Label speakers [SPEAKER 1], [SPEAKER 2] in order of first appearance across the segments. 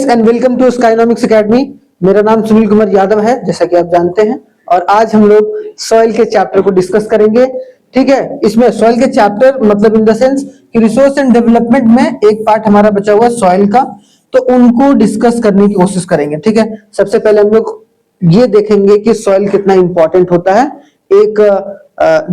[SPEAKER 1] Guys and welcome to Skynomics academy. मेरा नाम सुनील कुमार यादव है, जैसा कि आप जानते हैं। और आज हम लोग सॉइल के चैप्टर को डिस्कस करेंगे। ठीक है, इसमें सॉइल के चैप्टर मतलब इन द सेंस कि रिसोर्स एंड डेवलपमेंट में एक पार्ट हमारा बचा हुआ है सॉइल का, तो उनको डिस्कस करने की कोशिश करेंगे। ठीक है, सबसे पहले हम लोग ये देखेंगे कि सॉइल कितना इंपॉर्टेंट होता है एक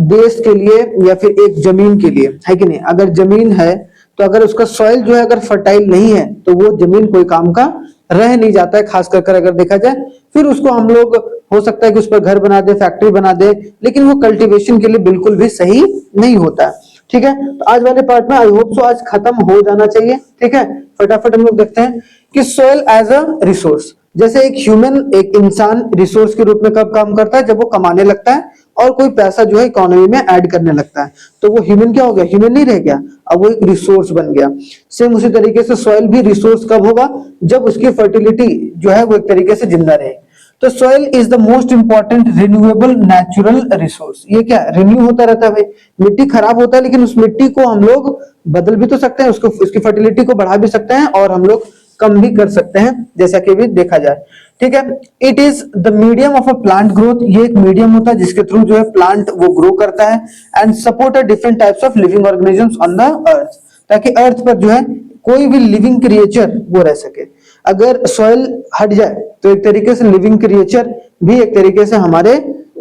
[SPEAKER 1] देश के लिए या फिर एक जमीन के लिए, है कि नहीं। अगर जमीन है तो अगर उसका सॉइल जो है अगर फर्टाइल नहीं है तो वो जमीन कोई काम का रह नहीं जाता है। खास कर अगर देखा जाए, फिर उसको हम लोग हो सकता है कि उस पर घर बना दे, फैक्ट्री बना दे, लेकिन वो कल्टीवेशन के लिए बिल्कुल भी सही नहीं होता है। ठीक है, तो आज वाले पार्ट में आई होप सो आज खत्म हो जाना चाहिए। ठीक है, फटाफट हम लोग देखते हैं कि सॉइल एज अ रिसोर्स, जैसे एक ह्यूमन, एक इंसान रिसोर्स के रूप में कब काम करता है, जब वो कमाने लगता है और कोई पैसा जो है इकोनॉमी में ऐड करने लगता है, तो वो ह्यूमन क्या हो गया, ह्यूमन नहीं रह गया, अब वो एक रिसोर्स बन गया। सेम उसी तरीके से सॉइल भी रिसोर्स कब होगा, जब उसकी फर्टिलिटी जो है वो एक तरीके से जिंदा रहे। तो soil is the most important renewable natural resource. ये क्या रिन्यू होता रहता है भाई, मिट्टी खराब होता है लेकिन उस मिट्टी को हम लोग बदल भी तो सकते हैं, उसको उसकी फर्टिलिटी को बढ़ा भी सकते हैं और हम लोग कम भी कर सकते हैं, जैसा कि भी देखा जाए। ठीक है, it is the medium of a plant growth. ये एक मीडियम होता है जिसके थ्रू जो है प्लांट वो ग्रो करता है and support a different types of living organisms on the earth, ताकि अर्थ पर जो है कोई भी लिविंग क्रिएचर वो रह सके। अगर सॉइल हट जाए तो एक तरीके से लिविंग क्रिएचर भी एक तरीके से हमारे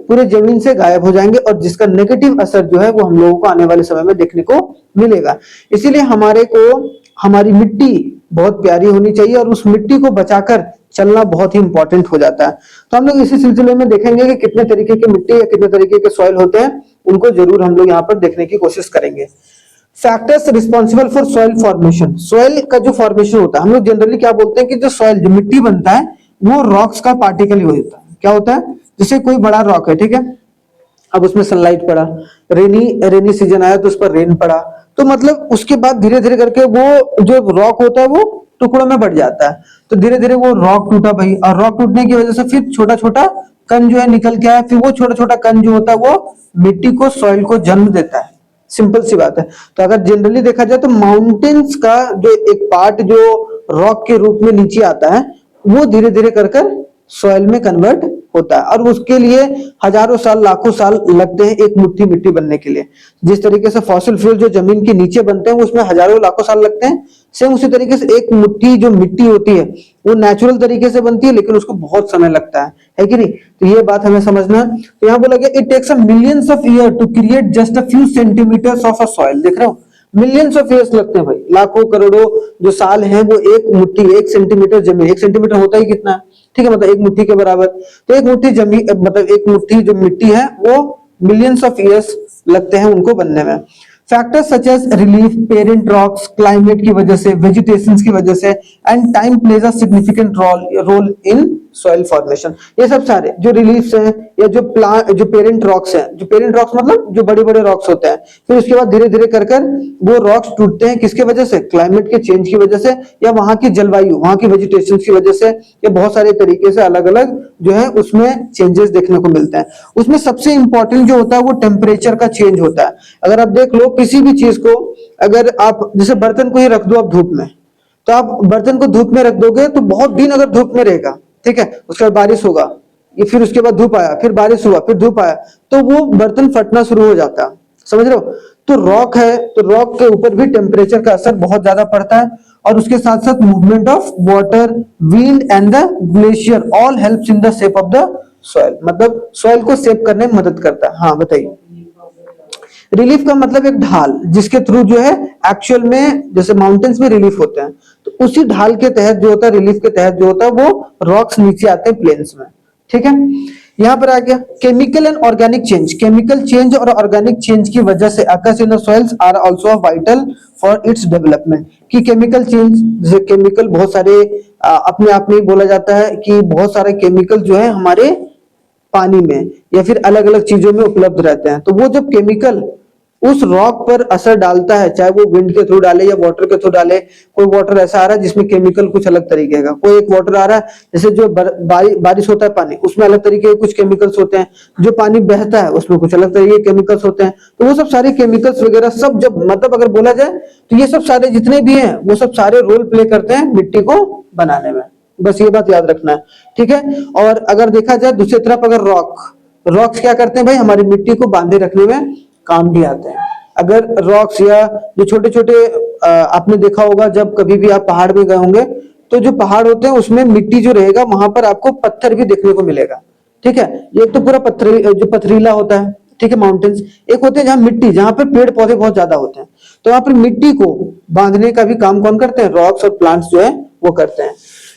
[SPEAKER 1] पूरे जमीन से गायब हो जाएंगे और जिसका नेगेटिव असर जो है वो हम लोगों को आने वाले समय में देखने को मिलेगा। इसीलिए हमारे को हमारी मिट्टी बहुत प्यारी होनी चाहिए और उस मिट्टी को बचाकर चलना बहुत ही इंपॉर्टेंट हो जाता है। तो हम लोग इसी सिलसिले में देखेंगे कि कितने तरीके की मिट्टी या कितने तरीके के सॉइल होते हैं, उनको जरूर हम लोग यहाँ पर देखने की कोशिश करेंगे। Factors responsible for soil formation. Soil का जो फॉर्मेशन होता है, हम लोग जनरली क्या बोलते हैं कि जो सॉइल जो मिट्टी बनता है वो रॉक्स का पार्टिकल ही होता है। क्या होता है, जैसे कोई बड़ा रॉक है, ठीक है, अब उसमें सनलाइट पड़ा, रेनी सीजन आया तो उस पर रेन पड़ा, तो मतलब उसके बाद धीरे धीरे करके वो जो रॉक होता है वो टुकड़ों में बढ़ जाता है। तो धीरे धीरे वो रॉक टूटा भाई, और रॉक टूटने की वजह से फिर छोटा छोटा कण जो है निकल के आया, फिर वो छोटा छोटा कण जो होता है वो मिट्टी को, सॉइल को जन्म देता है। सिंपल सी बात है। तो अगर जनरली देखा जाए तो माउंटेन्स का जो एक पार्ट जो रॉक के रूप में नीचे आता है वो धीरे धीरे कर सॉइल में कन्वर्ट होता है, और उसके लिए हजारों साल, लाखों साल लगते हैं एक मुट्ठी मिट्टी बनने के लिए। जिस तरीके से फॉसिल फ्यूल जो जमीन के नीचे बनते हैं उसमें हजारों लाखों साल लगते हैं, सेम उसी तरीके से एक मुट्ठी जो मिट्टी होती है वो नेचुरल तरीके से बनती है लेकिन उसको बहुत समय लगता है कि नहीं। तो ये बात हमें समझना है। तो यहाँ बोला गया it takes a millions of year to create just a few centimetres of a soil. देख रहे हो, मिलियंस ऑफ ईयर्स लगते हैं भाई, लाखों करोड़ों जो साल हैं वो एक मुट्ठी, एक सेंटीमीटर जमीन, एक सेंटीमीटर होता ही कितना है, ठीक है, मतलब एक मुट्ठी के बराबर। तो एक मुट्ठी जमीन मतलब एक मुट्ठी जो मिट्टी है वो मिलियंस ऑफ ईयर्स लगते हैं उनको बनने में। Factors such as relief, parent rocks, climate की वजह से, वेजिटेशन की वजह से and time plays a significant role in soil formation. ये सब सारे जो रिलीफ्स हैं या जो पेरेंट रॉक्स हैं, जो पेरेंट रॉक्स मतलब जो बड़े बड़े रॉक्स होते हैं, फिर उसके बाद धीरे धीरे कर वो रॉक्स टूटते हैं किसके वजह से, क्लाइमेट के चेंज की वजह से, या वहां की जलवायु, वहां की वेजिटेशन की वजह से, या बहुत सारे तरीके से अलग अलग जो है उसमें चेंजेस देखने को मिलते हैं। उसमें सबसे इंपॉर्टेंट जो होता है वो टेम्परेचर का चेंज होता है। अगर आप देख लो किसी भी चीज को, अगर आप जैसे बर्तन को ही रख दो आप धूप में, तो आप बर्तन को धूप में रख दोगे तो बहुत दिन अगर धूप में रहेगा, ठीक है, उसके बाद बारिश होगा, ये फिर उसके बाद धूप आया, फिर बारिश हुआ, फिर धूप आया, तो वो बर्तन फटना शुरू हो जाता है। समझ रहे हो। तो रॉक है तो रॉक के ऊपर भी टेम्परेचर का असर बहुत ज्यादा पड़ता है, और उसके साथ साथ movement of water, wind and the glacier all helps in the shape of the soil, मतलब सॉइल को शेप करने में मदद करता है। हाँ बताइए। रिलीफ का मतलब एक ढाल जिसके थ्रू जो है एक्चुअल में जैसे माउंटेन्स में रिलीफ होते हैं, तो उसी ढाल के तहत जो होता है, रिलीफ के तहत जो होता है वो रॉक्स नीचे आते हैं प्लेन्स में। ठीक है, यहां पर आ गया chemical and organic change. Chemical change और ऑर्गेनिक चेंज की वजह से occurs in the soils are also vital for its development. कि केमिकल चेंज, जैसे केमिकल बहुत सारे अपने आप में ही बोला जाता है कि बहुत सारे केमिकल जो है हमारे पानी में या फिर अलग अलग चीजों में उपलब्ध रहते हैं, तो वो जब केमिकल उस रॉक पर असर डालता है, चाहे वो विंड के थ्रू डाले या वाटर के थ्रू डाले। कोई वाटर ऐसा आ रहा है जिसमें केमिकल कुछ अलग तरीके का, कोई एक वाटर आ रहा है जैसे जो बारिश होता है पानी, उसमें अलग तरीके के कुछ केमिकल्स होते हैं, जो पानी बहता है उसमें कुछ अलग तरीके के केमिकल्स होते हैं। तो वो सब सारे केमिकल्स वगैरह सब जब मतलब अगर बोला जाए तो ये सब सारे जितने भी हैं वो सब सारे रोल प्ले करते हैं मिट्टी को बनाने में। बस ये बात याद रखना है, ठीक है। और अगर देखा जाए दूसरी तरफ अगर रॉक्स क्या करते हैं भाई, हमारी मिट्टी को बांधे रखने में काम भी आते हैं। अगर रॉक्स या जो छोटे छोटे आपने देखा होगा जब कभी भी आप पहाड़ में गए होंगे तो जो पहाड़ होते हैं उसमें मिट्टी जो रहेगा वहां पर आपको पत्थर भी देखने को मिलेगा, ठीक है। ये तो पूरा पत्थर जो पथरीला होता है, ठीक है, माउंटेन्स। एक होते हैं जहाँ मिट्टी, जहां पर पेड़ पौधे बहुत ज्यादा होते हैं, तो वहां पर मिट्टी को बांधने का भी काम कौन करते हैं, रॉक्स और प्लांट्स जो है वो करते हैं,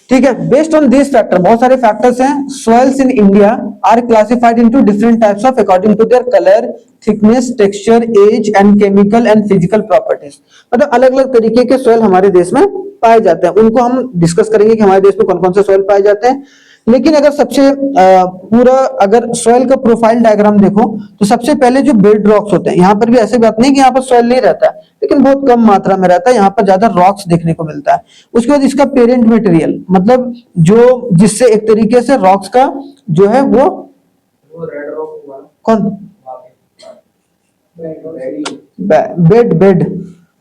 [SPEAKER 1] ठीक है। बेस्ड ऑन दिस फैक्टर, बहुत सारे फैक्टर्स हैं। Soils in India are classified into different types of according to their colour, thickness, texture, age and chemical and physical properties. मतलब अलग अलग तरीके के सॉइल हमारे देश में पाए जाते हैं, उनको हम डिस्कस करेंगे कि हमारे देश में कौन कौन से सॉइल पाए जाते हैं। लेकिन अगर सबसे पूरा अगर सॉइल का प्रोफाइल डायग्राम देखो तो सबसे पहले जो बेड रॉक्स होते हैं, यहाँ पर भी ऐसे बात नहीं कि यहाँ पर सॉइल नहीं रहता है, लेकिन बहुत कम मात्रा में रहता है, यहाँ पर ज्यादा रॉक्स देखने को मिलता है। उसके बाद इसका पेरेंट मटेरियल, मतलब जो जिससे एक तरीके से रॉक्स का जो है वो रेड रॉक हुआ कौन, बेड बेड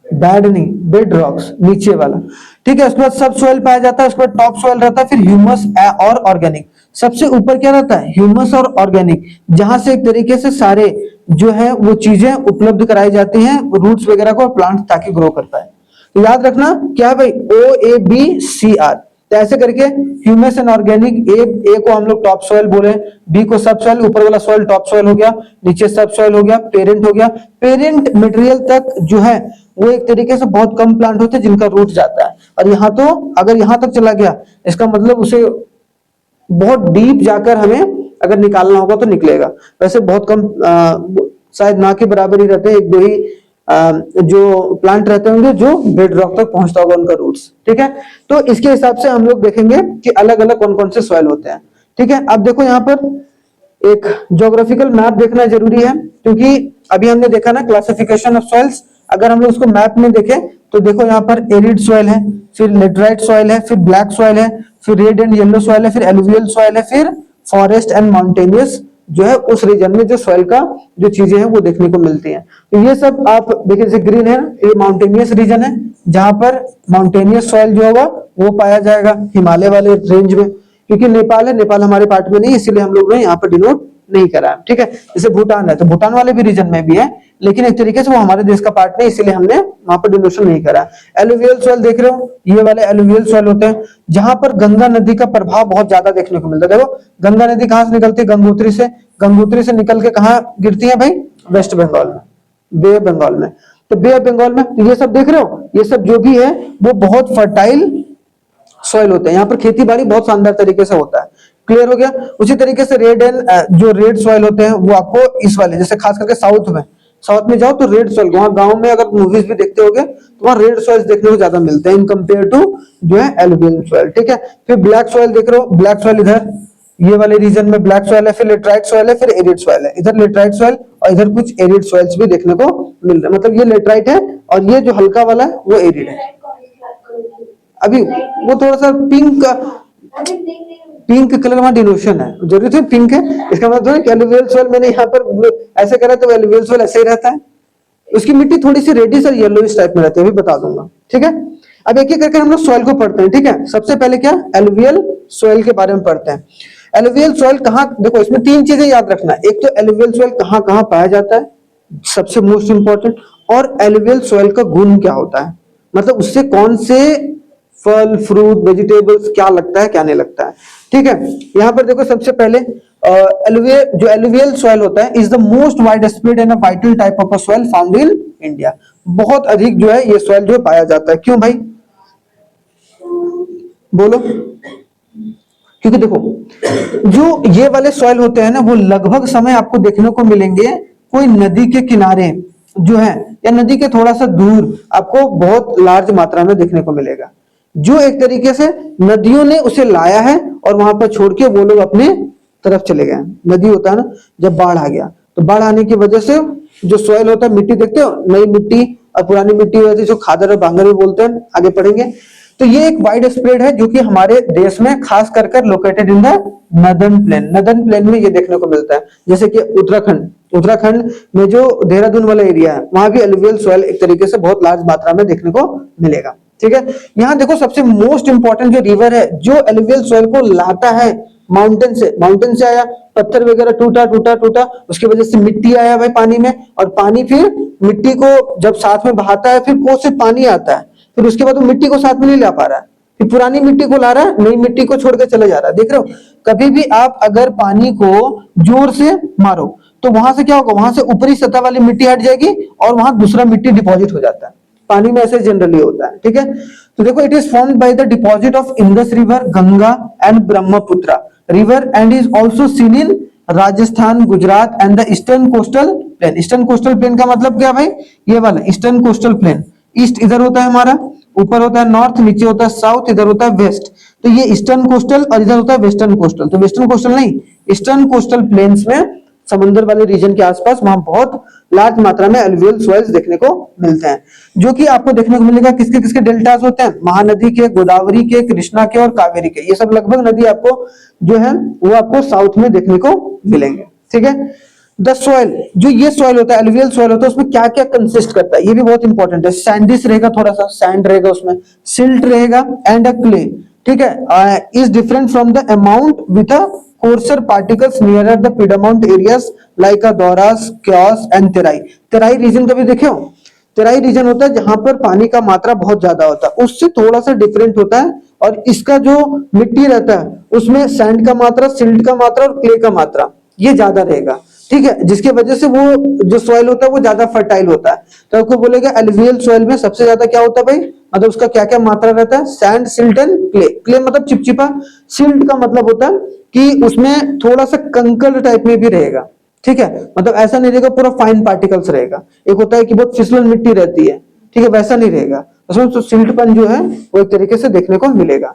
[SPEAKER 1] बैड नहीं, बेड रॉक्स नीचे वाला, ठीक है। उसके बाद सब सॉइल पाया जाता है, उसके बाद टॉप सॉइल रहता है, फिर ह्यूमस और ऑर्गेनिक। सबसे ऊपर क्या रहता है, ह्यूमस और ऑर्गेनिक, जहां से एक तरीके से सारे जो है वो चीजें उपलब्ध कराई जाती हैं रूट्स वगैरह को, प्लांट ताकि ग्रो कर पाए। तो याद रखना क्या भाई, OABCR, तो ऐसे करके ह्यूमस एंड ऑर्गेनिक, ए को हम लोग टॉप सॉइल बोले, बी को सब सॉइल, ऊपर वाला सॉइल टॉप सॉइल हो गया, नीचे सब सॉइल हो गया, पेरेंट हो गया। पेरेंट मटेरियल तक जो है वो एक तरीके से बहुत कम प्लांट होते हैं जिनका रूट जाता है, और यहाँ तो अगर यहाँ तक चला गया इसका मतलब उसे बहुत डीप जाकर हमें अगर निकालना होगा तो निकलेगा। वैसे बहुत कम शायद ना के बराबर ही रहते हैं, एक दो ही जो प्लांट रहते होंगे जो बेड रॉक तक पहुंचता होगा उनका रूट्स, ठीक है। तो इसके हिसाब से हम लोग देखेंगे कि अलग अलग कौन कौन से सॉइल होते हैं, ठीक है। अब देखो यहाँ पर एक ज्योग्राफिकल मैप देखना जरूरी है, क्योंकि अभी हमने देखा ना क्लासिफिकेशन ऑफ सॉइल्स। अगर हम लोग उसको मैप में देखें तो देखो यहाँ पर एरिड सॉइल है, फिर लेटराइट सॉइल है, फिर ब्लैक सॉइल है, फिर रेड एंड येलो सॉइल है, फिर एलुवियल सॉइल है, फिर फॉरेस्ट एंड माउंटेनियस जो है उस रीजन में जो सॉइल का जो चीजें हैं वो देखने को मिलती हैं। तो ये सब आप देखिए, जैसे ग्रीन है ये माउंटेनियस रीजन है, जहां पर माउंटेनियस सॉइल जो होगा वो पाया जाएगा हिमालय वाले रेंज में। क्योंकि नेपाल है, नेपाल हमारे पार्ट में नहीं, इसीलिए हम लोग ने यहाँ पर डिनोट नहीं करा, ठीक है। जैसे भूटान है तो भूटान वाले भी रीजन में भी है, लेकिन एक तरीके से वो हमारे देश का पार्ट नहीं, इसीलिए हमने वहां पर डिनोशन नहीं करा। एलुवियल सॉइल देख रहे हो, ये वाले एलुवियल सॉइल होते हैं जहां पर गंगा नदी का प्रभाव बहुत ज्यादा देखने को मिलता है। देखो गंगा नदी कहां से निकलती है, गंगोत्री से, गंगोत्री से निकल के कहां गिरती है भाई, वेस्ट बंगाल में, बे ऑफ बंगाल में। तो बे ऑफ बंगाल में तो ये सब देख रहे हो, ये सब जो भी है वो बहुत फर्टाइल सॉइल होते हैं, यहाँ पर खेती बाड़ी बहुत शानदार तरीके से होता है। क्लियर हो गया। उसी तरीके से रेड एंड जो रेड सॉइल होते हैं वो आपको इस वाले, जैसे खास करके साउथ में जाओ तो रेड सॉइल, वहां गांव में अगर मूवीज भी देखते होगे तो वहां रेड सॉइल देखने को ज्यादा मिलते हैं इन कंपेयर टू जो है एलुवियल सॉइल, ठीक है। फिर ब्लैक सॉइल देख रहे हो, ब्लैक सॉइल इधर ये वाले रीजन में ब्लैक सॉइल है, फिर लेटराइट सॉइल है, फिर एरिड सॉइल है, इधर लेटराइट सॉइल और इधर कुछ एरिड सॉइल्स भी देखने को मिल रहे हैं। मतलब ये लेटराइट है और ये जो हल्का वाला है वो एरिड है। अभी वो थोड़ा सा पिंक कलर वहां डिनोशन है, जरूरी है पिंक है, इसका मतलब एलुवियल सॉइल मैंने यहाँ पर ऐसे करा तो एलुवियल सॉइल ऐसे ही रहता है, उसकी मिट्टी थोड़ी सी रेडिश और येलोइश टाइप में रहती है, अभी बता दूंगा, ठीक है। अब एक एक करके हम लोग सॉइल को पढ़ते हैं, ठीक है। सबसे पहले क्या, एलुवियल सॉइल के बारे में पढ़ते हैं। एलुवियल सॉइल कहाँ, देखो इसमें तीन चीजें याद रखना, एक तो एलुवियल सॉइल कहाँ कहाँ पाया जाता है, सबसे मोस्ट इंपॉर्टेंट, और एलुवियल सॉइल का गुण क्या होता है, मतलब उससे कौन से फल फ्रूट वेजिटेबल्स क्या लगता है क्या नहीं लगता है, ठीक है। यहाँ पर देखो सबसे पहले जो एलुवियल सॉइल होता है is the most wide spread and a vital type of a soil found in India. बहुत अधिक जो है ये सॉइल जो पाया जाता है, क्यों भाई बोलो, क्योंकि देखो जो ये वाले सॉइल होते हैं ना वो लगभग समय आपको देखने को मिलेंगे कोई नदी के किनारे जो है या नदी के थोड़ा सा दूर आपको बहुत लार्ज मात्रा में देखने को मिलेगा, जो एक तरीके से नदियों ने उसे लाया है और वहां पर छोड़ के वो लोग अपने तरफ चले गए। नदी होता है ना, जब बाढ़ आ गया तो बाढ़ आने की वजह से जो सॉइल होता है, मिट्टी देखते हो, नई मिट्टी और पुरानी मिट्टी हो जाती है, जो खादर और बांगर भी बोलते हैं, आगे पढ़ेंगे। तो ये एक वाइड स्प्रेड है जो कि हमारे देश में खास कर located in the northern plane. Northern plane में ये देखने को मिलता है, जैसे कि उत्तराखंड में जो देहरादून वाला एरिया है, वहां भी एलुवियल सॉइल एक तरीके से बहुत लार्ज मात्रा में देखने को मिलेगा। ठीक है, यहाँ देखो सबसे मोस्ट इंपॉर्टेंट जो रिवर है जो एलुवियल सॉइल को लाता है माउंटेन से आया, पत्थर वगैरह टूटा, उसकी वजह से मिट्टी आया भाई पानी में, और पानी फिर मिट्टी को जब साथ में बहाता है, फिर वो से पानी आता है, फिर उसके बाद वो मिट्टी को साथ में नहीं ला पा रहा है, फिर पुरानी मिट्टी को ला रहा है, नई मिट्टी को छोड़ के चले जा रहा है। देख रहे हो, कभी भी आप अगर पानी को जोर से मारो तो वहां से क्या होगा, वहां से ऊपरी सतह वाली मिट्टी हट जाएगी और वहां दूसरा मिट्टी डिपॉजिट हो जाता है। पानी में ऐसे जनरली होता है। ठीक है, तो देखो it is formed by the deposit of Indus river, Ganga and Brahmaputra river and is also seen in Rajasthan, Gujarat and the eastern coastal plain. Eastern coastal plain का मतलब क्या भाई, ये वाला ईस्टर्न कोस्टल प्लेन। ईस्ट इधर होता है हमारा, ऊपर होता है नॉर्थ, नीचे होता है साउथ, इधर होता है वेस्ट। तो ये ईस्टर्न कोस्टल और इधर होता है वेस्टर्न कोस्टल। तो वेस्टर्न कोस्टल नहीं, ईस्टर्न कोस्टल प्लेन्स में समंदर वाले रीजन के आसपास वहां बहुत लार्ज मात्रा में एलुवियल सॉइल्स देखने को मिलते हैं, जो कि आपको देखने को मिलेगा किसके किसके डेल्टास होते हैं, महानदी के, गोदावरी के, कृष्णा के और कावेरी के। ये सब लगभग नदी आपको जो है वो आपको साउथ में देखने को मिलेंगे। ठीक है, द सॉइल, जो ये सॉइल होता है एलुवियल सॉइल होता है, उसमें क्या क्या कंसिस्ट करता है ये भी बहुत इंपॉर्टेंट है। सैंडिस रहेगा, थोड़ा सा सैंड रहेगा उसमें, सिल्ट रहेगा एंड अ क्ले। ठीक है, is different from the amount with a coarser particles nearer the piedmont areas like Doras, Kos and Terai। Terai region कभी देखे हो, तेराई रीजन होता है जहां पर पानी का मात्रा बहुत ज्यादा होता है, उससे थोड़ा सा डिफरेंट होता है, और इसका जो मिट्टी रहता है उसमें सैंड का मात्रा, सिल्ट का मात्रा और क्ले का मात्रा ये ज्यादा रहेगा। ठीक है, जिसकी वजह से वो जो सॉइल होता है वो ज्यादा फर्टाइल होता है। तो आपको बोलेगा एलुवियल सॉइल में सबसे ज्यादा क्या होता है भाई, मतलब उसका क्या क्या मात्रा रहता है, sand, silt and clay. Clay मतलब चिपचिपा, सिल्ट का मतलब होता है कि उसमें थोड़ा सा कंकड़ टाइप में भी रहेगा। ठीक है, मतलब ऐसा नहीं रहेगा पूरा फाइन पार्टिकल्स रहेगा। एक होता है कि बहुत फिसलन मिट्टी रहती है, ठीक है, वैसा नहीं रहेगा, उसमें तो सिल्टपन जो है वो एक तरीके से देखने को मिलेगा।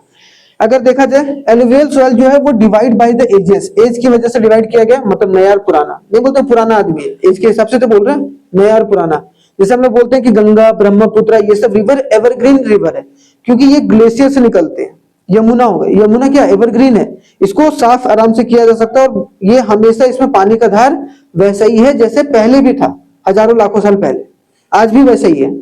[SPEAKER 1] अगर देखा जाए एलुवियल सॉइल जो है वो divide by the ages, age की वजह से डिवाइड किया गया, मतलब नया और पुराना नहीं बोलते, पुराना आदमी है एज के हिसाब से तो बोल रहे हैं नया और पुराना। जैसे हम लोग बोलते हैं कि गंगा, ब्रह्मपुत्र, ये सब रिवर एवरग्रीन रिवर है क्योंकि ये ग्लेशियर से निकलते हैं। यमुना हो गई, यमुना क्या एवरग्रीन है, इसको साफ आराम से किया जा सकता है, और ये हमेशा इसमें पानी का धार वैसा ही है जैसे पहले भी था, हजारों लाखों साल पहले, आज भी वैसा ही है।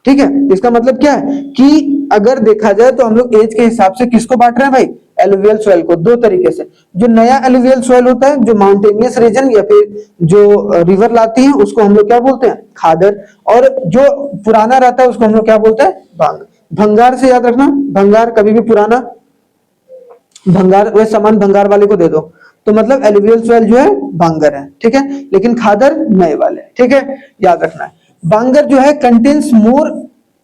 [SPEAKER 1] ठीक है, इसका मतलब क्या है कि अगर देखा जाए तो हम लोग एज के हिसाब से किसको बांट रहे हैं भाई, एलुवियल सॉइल को दो तरीके से। जो नया एलुवियल सॉइल होता है, जो माउंटेनियस रीजन या फिर जो रिवर लाती है, उसको हम लोग क्या बोलते हैं, खादर, और जो पुराना रहता है उसको हम लोग क्या बोलते हैं, भांग। भंगार से याद रखना, भंगार कभी भी पुराना, भंगार वह सामान भंगार वाले को दे दो, तो मतलब एलुवियल सॉइल जो है बांगर है। ठीक है, लेकिन खादर नए वाले। ठीक है, याद रखना है। बांगर जो है कंटेन्स मोर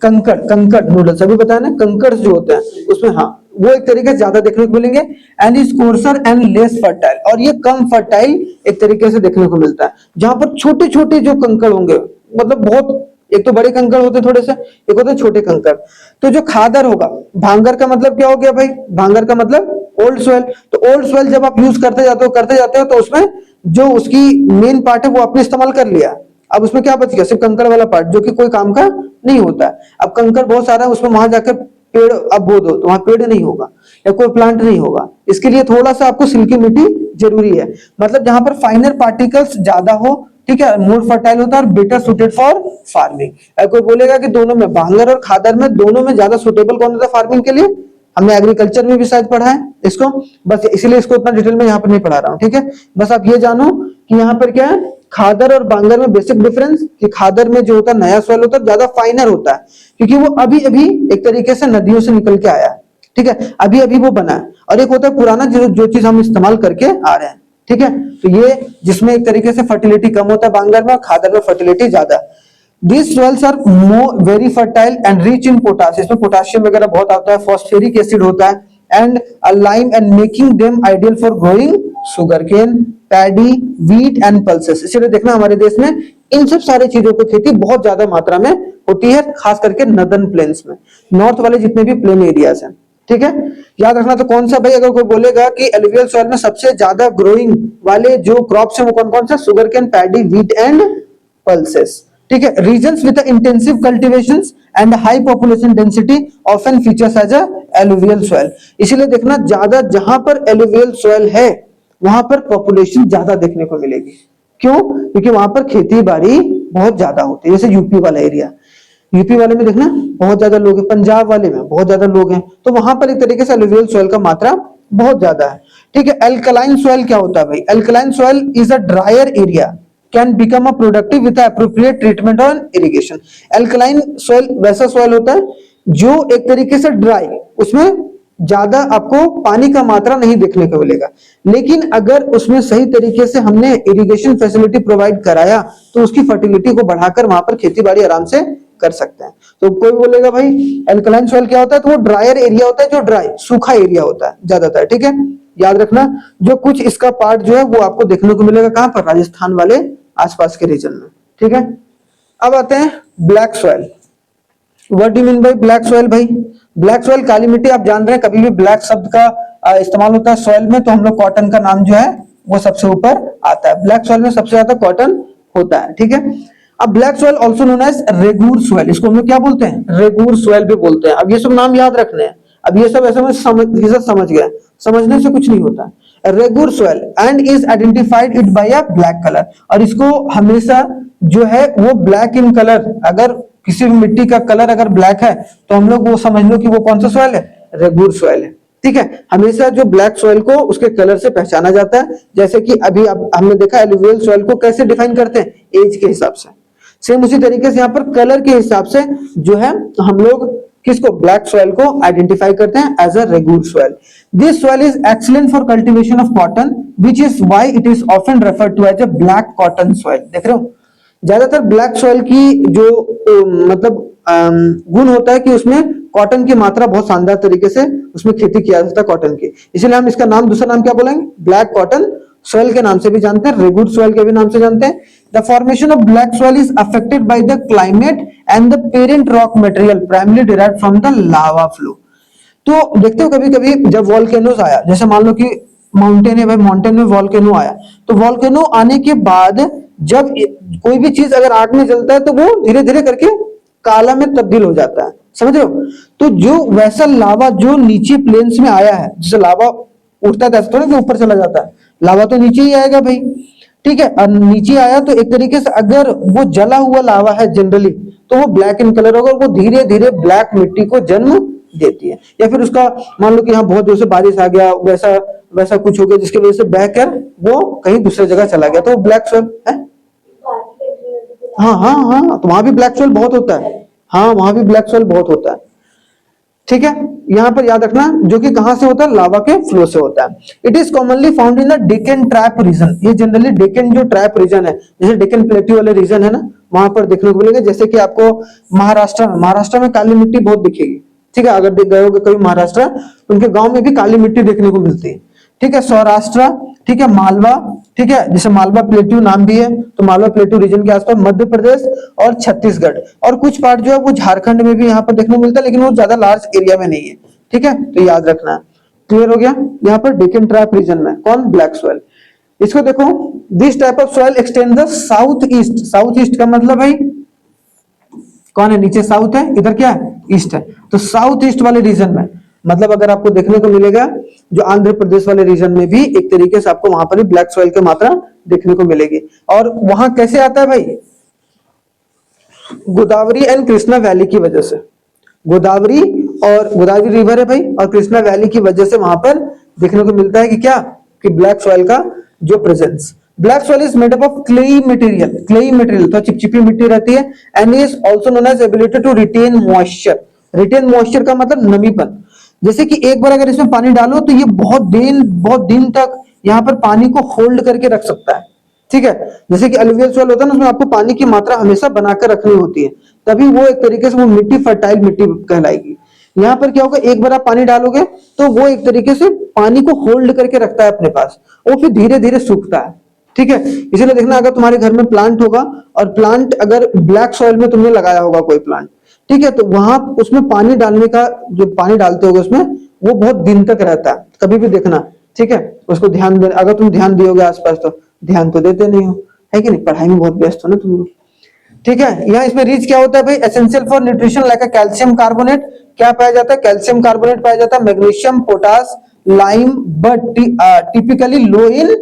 [SPEAKER 1] कंकड़ नूडल्स, अभी बताया ना, कंकड़ जो होते हैं उसमें, हाँ, वो एक तरीके से ज्यादा देखने को मिलेंगे। And is courser and less fertile, और ये कम फर्टाइल एक तरीके से देखने को मिलता है, जहां पर छोटे छोटे जो कंकड़ होंगे, मतलब बहुत, एक तो बड़े कंकड़ होते हैं थोड़े से, एक होते हैं छोटे कंकड़। तो जो खादर होगा, भांगर का मतलब क्या हो गया भाई, भांगर का मतलब ओल्ड सॉइल। तो ओल्ड सॉइल जब आप यूज करते जाते हो तो उसमें जो उसकी मेन पार्ट है वो आपने इस्तेमाल कर लिया, अब उसमें क्या बच गया, सिर्फ कंकड़ वाला पार्ट जो कि कोई काम का नहीं होता है। अब कंकड़ बहुत सारा है, उसमें वहां जाकर पेड़ अब बो दो तो वहां पेड़ नहीं होगा या कोई प्लांट नहीं होगा, इसके लिए थोड़ा सा आपको सिल्की मिट्टी जरूरी है। मतलब जहां पर फाइनर पार्टिकल्स ज्यादा हो, ठीक है, मोर फर्टाइल होता है और बेटर सुटेड फॉर फार्मिंग। कोई बोलेगा कि दोनों में, भांगर और खादर में, दोनों में ज्यादा सुटेबल कौन होता है फार्मिंग के लिए, हमने एग्रीकल्चर में भी शायद पढ़ा है इसको, बस इसलिए इसको उतना डिटेल में यहाँ पर नहीं पढ़ा रहा हूँ। ठीक है, बस आप ये जानो कि यहाँ पर क्या है, खादर और बांगर में बेसिक डिफरेंस कि खादर में जो होता है नया सॉइल होता है, ज्यादा फाइनर होता है क्योंकि वो अभी अभी एक तरीके से नदियों से निकल के आया है। ठीक है, अभी अभी वो बना है, और एक होता है पुराना जो चीज हम इस्तेमाल करके आ रहे हैं। ठीक है, तो ये जिसमें एक तरीके से फर्टिलिटी कम होता है बांगर में, खादर में फर्टिलिटी ज्यादा। These soils are more very fertile and rich in potassium, इसमें पोटाशियम वगैरह बहुत आता है, फॉस्फेरिक एसिड होता है, and a lime and making them ideal for growing sugarcane, paddy, wheat and pulses। इसलिए देखना हमारे देश में इन सब सारे चीजों की खेती बहुत ज्यादा मात्रा में होती है, खास करके नदर्न प्लेन्स में, नॉर्थ वाले जितने भी प्लेन एरियाज हैं। ठीक है, याद रखना। तो कौन सा भाई, अगर कोई बोलेगा कि एलुवियल सॉइल में सबसे ज्यादा ग्रोइंग वाले जो क्रॉप्स हैं वो कौन कौन सा, sugar cane, paddy, wheat and pulses. ठीक है, regions with intensive cultivations and high population density often features as a alluvial soil. इसीलिए देखना, ज्यादा जहां पर एलुवियल सॉइल है वहां पर पॉपुलेशन ज्यादा देखने को मिलेगी। क्यों? क्योंकि वहां पर खेती बाड़ी बहुत ज्यादा होती है। जैसे यूपी वाला एरिया, यूपी वाले में देखना बहुत ज्यादा लोग हैं, पंजाब वाले में बहुत ज्यादा लोग हैं, तो वहां पर एक तरीके से एलुवियल सॉइल का मात्रा बहुत ज्यादा है। ठीक है, एल्कलाइन सॉइल क्या होता है भाई? Alkaline soil is a dryer area can become a productive with appropriate treatment on irrigation. Alkaline soil वैसा सॉइल होता है जो एक तरीके से ड्राई, उसमें ज्यादा आपको पानी का मात्रा नहीं देखने को मिलेगा, लेकिन अगर उसमें सही तरीके से हमने इरिगेशन फैसिलिटी प्रोवाइड कराया तो उसकी फर्टिलिटी को बढ़ाकर वहां पर खेती बाड़ी आराम से कर सकते हैं। तो कोई बोलेगा भाई एल्कलाइन सॉइल क्या होता है, तो वो ड्रायर एरिया होता है, जो ड्राई सूखा एरिया होता है ज्यादातर। ठीक है, याद रखना, जो कुछ इसका पार्ट जो है वो आपको देखने को मिलेगा कहां पर, राजस्थान वाले आसपास के रीजन में। ठीक है, अब आते हैं black soil. What do mean by black soil भाई? ब्लैक सॉइल, काली मिट्टी। आप जान रहे हैं कभी भी ब्लैक शब्द का इस्तेमाल होता है सॉइल में तो हम लोग कॉटन का नाम जो है वो सबसे ऊपर आता है। ब्लैक सॉइल में सबसे ज्यादा कॉटन होता है। ठीक है, अब black soil also known as regur soil, इसको हम लोग क्या बोलते हैं, रेगूर सॉइल भी बोलते हैं। अब ये सब नाम याद रखने हैं, अब ये सब ऐसे में समझ गए, समझने से कुछ नहीं होता। Regur soil and is identified it by a black colour, और इसको हमेशा जो है वो ब्लैक इन कलर, अगर किसी भी मिट्टी का कलर अगर ब्लैक है तो हम लोग वो समझ लो कि वो कौन सा सॉइल है, रेगूर सॉइल है। ठीक है, हमेशा जो ब्लैक सॉइल को उसके कलर से पहचाना जाता है। जैसे कि अभी अब हमने देखा एलुवियल सॉइल को कैसे डिफाइन करते हैं, एज के हिसाब से। सेम उसी तरीके से यहाँ पर कलर के हिसाब से जो है हम लोग किसको, ब्लैक सॉइल को आइडेंटिफाई करते हैं as a regur soil. This soil is excellent for cultivation of cotton which is why it is often referred to as a black cotton soil. देख रहे हो, ज्यादातर ब्लैक सॉइल की जो मतलब गुण होता है कि उसमें कॉटन की मात्रा बहुत शानदार तरीके से उसमें खेती किया जाता है कॉटन की, इसलिए हम इसका नाम, दूसरा नाम क्या बोलेंगे, ब्लैक कॉटन सॉइल के नाम से भी जानते हैं, रेगूर सॉइल के भी नाम से जानते हैं। The formation of black soil is affected by the climate and the parent rock material primary derived from the lava flow. तो देखते हो कभी कभी जब वॉल्केनोस आया, जैसे मान लो कि माउंटेन है भाई, माउंटेन में वॉल्केनो आया, तो वॉल्केनो आने के बाद जब कोई भी चीज अगर आग में जलता है तो वो धीरे धीरे करके काला में तब्दील हो जाता है, समझ रहे हो? तो जो वैसा लावा जो नीचे प्लेन्स में आया है, जैसे लावा उठता है थोड़ा कि ऊपर चला जाता है, लावा तो नीचे ही आएगा भाई। ठीक है, और नीचे आया तो एक तरीके से अगर वो जला हुआ लावा है जनरली तो वो ब्लैक इन कलर होगा, वो धीरे धीरे ब्लैक मिट्टी को जन्म देती है। या फिर उसका मान लो कि यहाँ बहुत जोर से बारिश आ गया, वैसा वैसा कुछ हो गया जिसकी वजह से बहकर वो कहीं दूसरी जगह चला गया, तो वो ब्लैक सॉइल है। हाँ हाँ हाँ, तो वहां भी ब्लैक सॉइल बहुत होता है, हाँ वहां भी ब्लैक सॉइल बहुत होता है। ठीक है, यहां पर याद रखना, जो कि कहां से होता है, लावा के फ्लो से होता है। It is commonly found in the Deccan trap region, ये जनरली डेक्कन जो ट्रैप रीजन है, जैसे डेक्कन प्लेट्यू वाले रीजन है ना, वहां पर देखने को मिलेगा। जैसे कि आपको महाराष्ट्र में काली मिट्टी बहुत दिखेगी। ठीक है, अगर देख गए होगे कभी महाराष्ट्र, उनके गांव में भी काली मिट्टी देखने को मिलती है। ठीक है, सौराष्ट्र, ठीक है, मालवा, ठीक है, जैसे मालवा प्लेट्यू नाम भी है, तो मालवा प्लेट्यू रीजन के आसपास मध्य प्रदेश और छत्तीसगढ़, और कुछ पार्ट जो है वो झारखंड में भी यहाँ पर देखने को मिलता है, लेकिन वो ज्यादा लार्ज एरिया में नहीं है। ठीक है, तो याद रखना। क्लियर हो गया? यहाँ पर डेक्कन ट्रैप रीजन में कौन, ब्लैक सॉइल। इसको देखो, this type of soil extend the south east. South east का मतलब भाई कौन है, नीचे साउथ है, इधर क्या है, ईस्ट है, तो साउथ ईस्ट वाले रीजन में मतलब अगर आपको देखने को मिलेगा जो आंध्र प्रदेश वाले रीजन में भी एक तरीके से आपको वहां पर भी ब्लैक सॉइल की मात्रा देखने को मिलेगी। और वहां कैसे आता है भाई, गोदावरी एंड कृष्णा वैली की वजह से, गोदावरी रिवर है भाई, और कृष्णा वैली की वजह से वहां पर देखने को मिलता है कि क्या, कि ब्लैक सॉइल का जो presence. Black soil is made up of clayey material, तो चिपचिपी मिट्टी रहती है, and is also known as ability to retain moisture का मतलब नमीपन। जैसे कि एक बार अगर इसमें पानी डालो तो ये बहुत दिन तक यहाँ पर पानी को होल्ड करके रख सकता है। ठीक है, जैसे कि एलुवियल सॉइल होता है ना, उसमें आपको पानी की मात्रा हमेशा बनाकर रखनी होती है, तभी वो एक तरीके से वो मिट्टी फर्टाइल मिट्टी कहलाएगी। यहाँ पर क्या होगा, एक बार आप पानी डालोगे तो वो एक तरीके से पानी को होल्ड करके रखता है अपने पास, और फिर धीरे धीरे सूखता है। ठीक है, इसलिए देखना, अगर तुम्हारे घर में प्लांट होगा और प्लांट अगर ब्लैक सॉइल में तुमने लगाया होगा कोई प्लांट, ठीक है, तो वहां उसमें पानी डालने का, जो पानी डालते होगे उसमें, वो बहुत दिन तक रहता है, कभी भी देखना, ठीक है। उसको ध्यान दे, अगर तुम ध्यान दियोगे आसपास तो ध्यान तो देते नहीं हो, है कि नहीं, पढ़ाई में बहुत व्यस्त हो ना तुम लोग, ठीक है। यहाँ इसमें रिच क्या होता है भाई, essential for nutrition like calcium carbonate, क्या पाया जाता है, कैल्शियम कार्बोनेट पाया जाता है, magnesium, potash, lime, but typically low in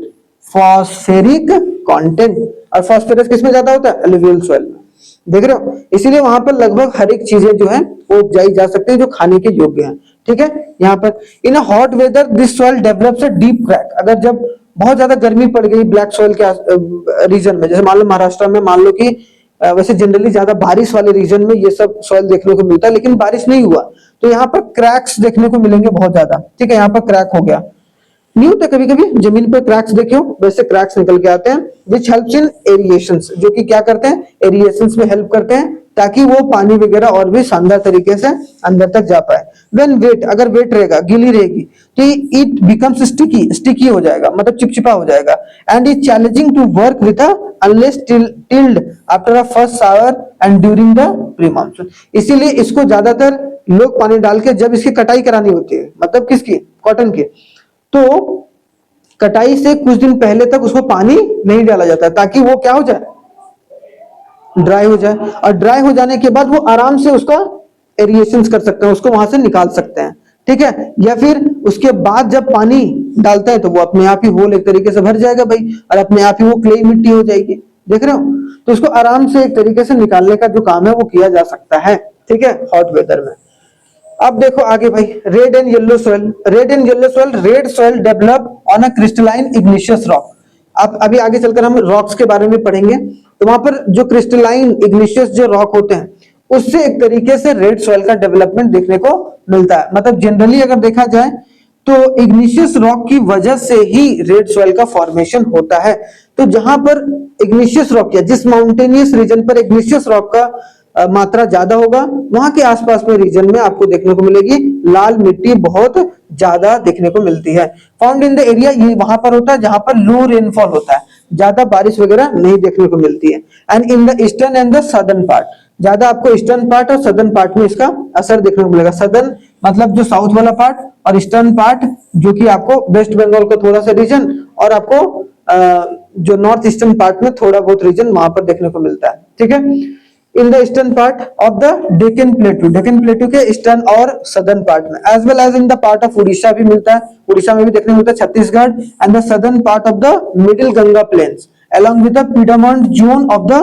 [SPEAKER 1] phosphoric content. और फॉस्फोरस किसमें ज्यादा होता है, एलुवियल सॉइल में, देख रहे हो, इसीलिए वहां पर लगभग हर एक चीजें जो है वो उपजाई जा सकती है जो खाने के योग्य है, ठीक है। यहाँ पर in a hot weather this soil develops a deep crack, अगर जब बहुत ज्यादा गर्मी पड़ गई ब्लैक सॉइल के रीजन में, जैसे मान लो महाराष्ट्र में, मान लो कि वैसे जनरली ज्यादा बारिश वाले रीजन में ये सब सॉइल देखने को मिलता है, लेकिन बारिश नहीं हुआ तो यहाँ पर क्रैक्स देखने को मिलेंगे बहुत ज्यादा, ठीक है। यहाँ पर क्रैक हो गया, नहीं होता कभी कभी जमीन पे क्रैक्स, देखियो वैसे क्रैक्स निकल के आते हैं, विच हेल्प्स इन एरिएशंस, जो कि क्या करते हैं, एरिएशंस में हेल्प करते हैं ताकि वो पानी वगैरह और भी शानदार तरीके से अंदर तक जा पाए। व्हेन वेट, अगर वेट रहेगा, गीली रहेगी तो इट बिकम्स स्टिकी, स्टिकी हो जाएगा, मतलब चिपचिपा हो जाएगा, and is challenging to work with unless tilled after a first shower and during the pre monsoon. इसीलिए इसको ज्यादातर लोग पानी डाल के जब इसकी कटाई करानी होती है, मतलब किसकी, कॉटन की, तो कटाई से कुछ दिन पहले तक उसको पानी नहीं डाला जाता ताकि वो क्या हो जाए, ड्राई हो जाए, और ड्राई हो जाने के बाद वो आराम से उसका एरिएशंस कर सकते हैं, उसको वहां से निकाल सकते हैं, ठीक है। या फिर उसके बाद जब पानी डालते हैं तो वो अपने आप ही होल एक तरीके से भर जाएगा भाई, और अपने आप ही वो क्ले मिट्टी हो जाएगी, देख रहे हो, तो उसको आराम से एक तरीके से निकालने का जो काम है वो किया जा सकता है, ठीक है, हॉट वेदर में। अब देखो आगे भाई, red and yellow soil, red and yellow soil, red soil develop on a crystalline igneous rock. अब अभी आगे चलकर हम रॉक्स के बारे में पढ़ेंगे, तो वहां पर जो क्रिस्टलाइन इग्निशियस जो रॉक होते हैं उससे एक तरीके से रेड सॉइल का डेवलपमेंट देखने को मिलता है। मतलब जनरली अगर देखा जाए तो इग्निशियस रॉक की वजह से ही रेड सॉइल का फॉर्मेशन होता है। तो जहां पर इग्निशियस रॉक या जिस माउंटेनियस रीजन पर इग्निशियस रॉक का मात्रा ज्यादा होगा, वहां के आसपास में रीजन में आपको देखने को मिलेगी लाल मिट्टी बहुत ज्यादा देखने को मिलती है। फाउंड इन द एरिया, ये वहां पर होता है जहां पर लो रेनफॉल होता है, ज्यादा बारिश वगैरह नहीं देखने को मिलती है। And in the eastern and the southern part, ज्यादा आपको ईस्टर्न पार्ट और सदर्न पार्ट में इसका असर देखने को मिलेगा। सदर्न मतलब जो साउथ वाला पार्ट, और ईस्टर्न पार्ट जो कि आपको वेस्ट बंगाल का थोड़ा सा रीजन, और आपको जो नॉर्थ ईस्टर्न पार्ट में थोड़ा बहुत रीजन वहां पर देखने को मिलता है, ठीक है। In the eastern part of the Deccan plateau, Deccan plateau के ईस्टर्न और सदर्न पार्ट में, as well as in the part of Orissa भी मिलता है, उड़ीसा में भी देखने को मिलता है, Chhattisgarh and the southern part of the middle Ganga plains along with the piedmont zone of the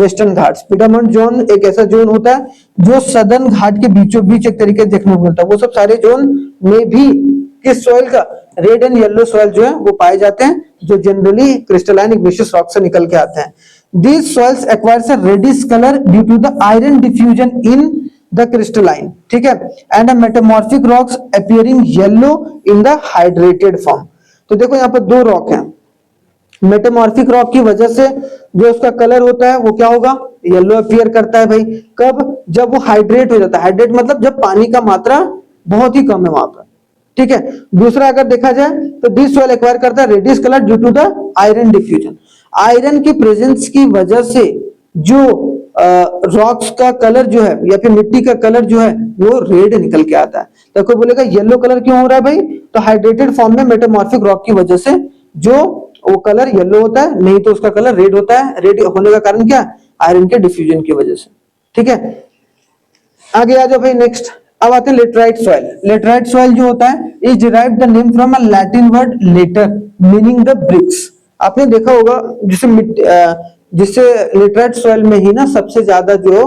[SPEAKER 1] Western Ghats. Piedmont zone एक ऐसा जोन होता है जो सदर्न घाट के बीचों बीच एक तरीके से देखने को मिलता है। वो सब सारे जोन में भी किस सॉइल का, रेड एंड येलो सॉइल जो है वो पाए जाते हैं, जो जनरली क्रिस्टलाइन इग्निशियस रॉक से निकल के आते हैं। These soils acquires a reddish color due to the iron diffusion in the crystalline, ठीक है, and a metamorphic rocks appearing yellow in the hydrated form। तो देखो यहाँ पर दो रॉक हैं, मेटामॉर्फिक रॉक की वजह से जो उसका कलर होता है वो क्या होगा, येलो अपीयर करता है भाई। कब, जब वो हाइड्रेट हो जाता है, हाइड्रेट मतलब जब पानी का मात्रा बहुत ही कम है वहां पर, ठीक है। दूसरा अगर देखा जाए तो दिस सॉइल एक्वायर करता है reddish colour due to the iron diffusion, iron की प्रेजेंस की वजह से जो रॉक्स का कलर जो है या फिर मिट्टी का कलर जो है वो रेड निकल के आता है। तो कोई बोलेगा येलो कलर क्यों हो रहा है भाई, तो हाइड्रेटेड फॉर्म में मेटामॉर्फिक रॉक की वजह से जो वो कलर येलो होता है, नहीं तो उसका कलर रेड होता है। रेड होने का कारण क्या, आयरन के डिफ्यूजन की वजह से, ठीक है। आगे आ जाओ भाई नेक्स्ट, अब आते हैं लेटराइट सॉइल। लेटराइट सॉइल जो होता है is derived the name from a Latin word later meaning the bricks. आपने देखा होगा जिससे लेटराइट सॉइल में ही ना सबसे ज्यादा जो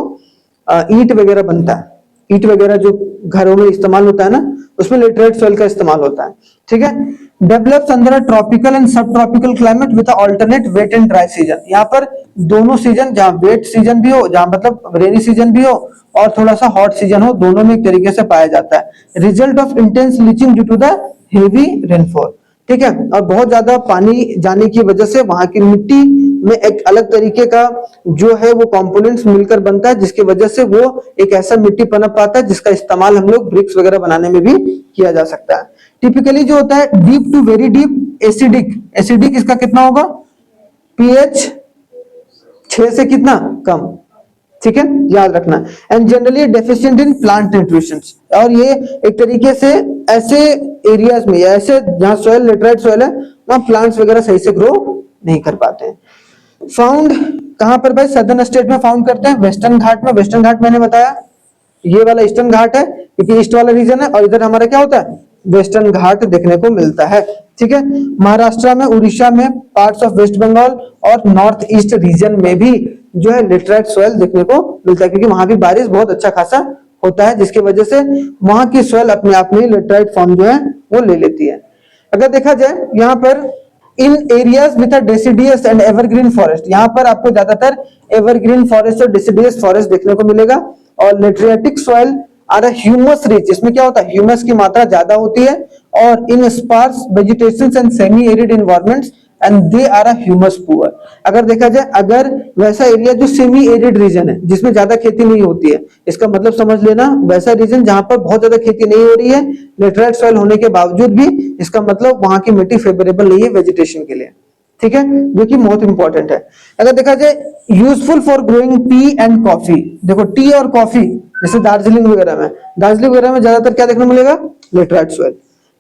[SPEAKER 1] ईंट वगैरह बनता है, ईंट वगैरह जो घरों में इस्तेमाल होता है ना, उसमें लेटराइट सॉइल का इस्तेमाल होता है, ठीक है। Develops under a tropical and subtropical climate with alternate wet and dry season. यहाँ पर दोनों सीजन, जहाँ वेट सीजन भी हो, जहाँ मतलब रेनी सीजन भी हो और थोड़ा सा हॉट सीजन हो, दोनों में एक तरीके से पाया जाता है। Result of intense leaching due to the heavy rainfall, ठीक है, और बहुत ज्यादा पानी जाने की वजह से वहां की मिट्टी में एक अलग तरीके का जो है वो कंपोनेंट्स मिलकर बनता है, जिसकी वजह से वो एक ऐसा मिट्टी पनप पाता है जिसका इस्तेमाल हम लोग ब्रिक्स वगैरह बनाने में भी किया जा सकता है। टिपिकली जो होता है deep to very deep acidic, acidic इसका कितना होगा, पीएच 6 से कितना कम, ठीक है, याद रखना। And generally deficient in plant nutrition, और ये एक तरीके से ऐसे एरियाज में, ऐसे जहां सॉइल लेटराइट सॉइल है, वहां प्लांट्स वगैरह सही से ग्रो नहीं कर पाते हैं। फाउंड कहां पर भाई? सदर्न स्टेट में फाउंड करते हैं, वेस्टर्न घाट में। वेस्टर्न घाट मैंने बताया ये वाला ईस्टर्न घाट है, क्योंकि ईस्ट वाला रीजन है, और इधर हमारा क्या होता है? वेस्टर्न घाट देखने को मिलता है। ठीक है, महाराष्ट्र में, उड़ीसा में, पार्ट्स ऑफ वेस्ट बंगाल और नॉर्थ ईस्ट रीजन में भी जो है लेटराइट सॉइल देखने को मिलता है, क्योंकि वहां भी बारिश बहुत अच्छा खासा होता है, जिसकी वजह से वहां की सॉइल अपने आप में लेटराइट फॉर्म जो है वो ले लेती है। अगर देखा जाए यहाँ पर in areas with deciduous and evergreen forest, यहाँ पर आपको ज्यादातर एवरग्रीन फॉरेस्ट और डेसिडियस फॉरेस्ट देखने को मिलेगा। और lateritic soil are humus rich, इसमें क्या होता है? ह्यूमस की मात्रा ज्यादा होती है, और in sparse vegetation and semi arid environments and they are humus poor. अगर देखा जाए, अगर वैसा एरिया जो सेमी एरिड रीजन है, जिसमें ज्यादा खेती नहीं होती है, इसका मतलब समझ लेना वैसा रीजन जहां पर बहुत ज्यादा खेती नहीं हो रही है, लेटराइट सॉइल होने के बावजूद भी, इसका मतलब वहां की मिट्टी फेवरेबल नहीं है वेजिटेशन के लिए। ठीक है, जो कि बहुत इंपॉर्टेंट है। अगर देखा जाए useful for growing T and coffee, देखो टी और कॉफी, जैसे दार्जिलिंग वगैरह में ज्यादातर क्या देखने को मिलेगा? Laterite soil.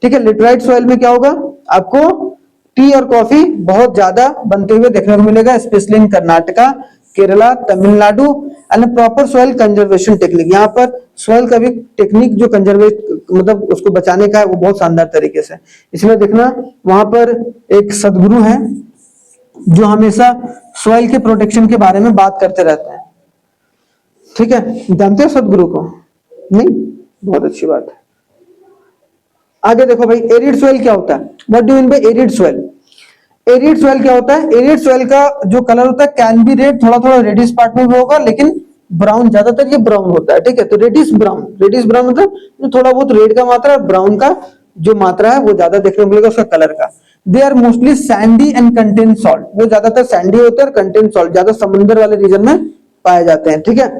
[SPEAKER 1] ठीक है, लेटराइट सॉइल में क्या होगा? आपको टी और कॉफी बहुत ज्यादा बनते हुए देखने को मिलेगा, specially in Karnataka, Kerala, Tamil Nadu. And proper soil conservation technique, यहाँ पर सॉइल का भी टेक्निक जो कंजर्वेट मतलब उसको बचाने का है, वो बहुत शानदार तरीके से। इसलिए देखना वहां पर एक सदगुरु है जो हमेशा सॉइल के प्रोटेक्शन के बारे में बात करते रहते हैं। ठीक है, जानते हो सदगुरु को? नहीं, बहुत अच्छी बात है। आगे देखो भाई, एरिड सॉइल क्या होता है? What do mean by arid soil? Arid soil क्या होता है? एरिड सॉइल का जो कलर होता है कैन बी रेड, थोड़ा थोड़ा रेडिश पार्ट में भी होगा, लेकिन ब्राउन, ज्यादातर ये ब्राउन होता है। ठीक है, तो रेडिश ब्राउन, रेडिश ब्राउन मतलब थोड़ा बहुत रेड का मात्रा, ब्राउन का जो मात्रा है वो ज्यादा देखने को मिलेगा उसका कलर का। They are mostly sandy and contain salt, वो ज्यादातर सैंडी होते हैं और कंटेन सॉल्ट, ज्यादा समुद्र वाले रीजन में पाए जाते हैं। ठीक है,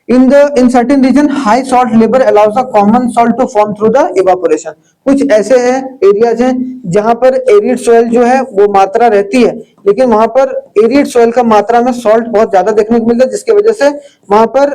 [SPEAKER 1] in certain region high salt level allows a common salt to form through the evaporation। कुछ ऐसे हैं एरियाज हैं जहां पर एरिड सॉइल जो है वो मात्रा रहती है, लेकिन वहां पर एरिड सॉइल का मात्रा में सॉल्ट बहुत ज्यादा देखने को मिलता है, जिसकी वजह से वहां पर